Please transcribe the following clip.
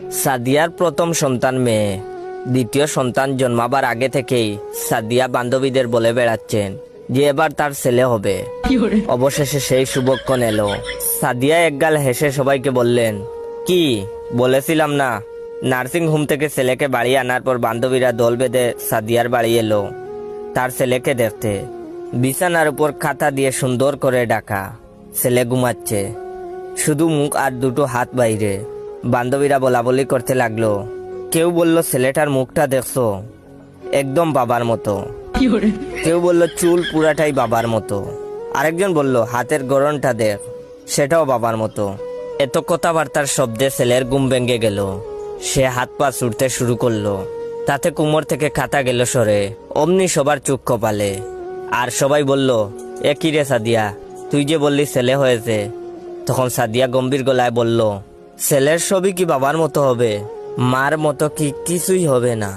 সাদিয়ার প্রথম সন্তান মেয়ে। দ্বিতীয় সন্তান জন্মাবার আগে থেকেই সাদিয়া বান্ধবীদের বলে বেড়াচ্ছেন যে এবার তার ছেলে হবে। অবশেষে সেই শুভক্ষণ এলো। সাদিয়া একগাল হেসে সবাইকে বললেন, কি বলেছিলাম না? নার্সিং হোম থেকে ছেলেকে বাড়ি আনার পর বান্ধবীরা দল বেঁধে সাদিয়ার বাড়ি এলো তার ছেলেকে দেখতে। বিছানার উপর খাতা দিয়ে সুন্দর করে ঢাকা, ছেলে ঘুমাচ্ছে, শুধু মুখ আর দুটো হাত বাইরে। বান্ধবীরা বলাবলি করতে লাগলো। কেউ বলল, ছেলেটার মুখটা দেখছো, একদম বাবার মতো। কেউ বলল, চুল পুরাটাই বাবার মতো। আরেকজন বলল, হাতের গড়নটা দেখ, সেটাও বাবার মতো। এত কথাবার্তার শব্দে ছেলের ঘুম ভেঙে গেল। সে হাত পা ছুটতে শুরু করলো। তাতে কোমর থেকে খাতা গেল সরে। অমনি সবার চোখ কপালে। আর সবাই বলল, এ কি রে সাদিয়া, তুই যে বললি ছেলে হয়েছে। তখন সাদিয়া গম্ভীর গলায় বলল, ছেলের ছবি কি বাবার মতো হবে? মার মতো কি কিছুই হবে না।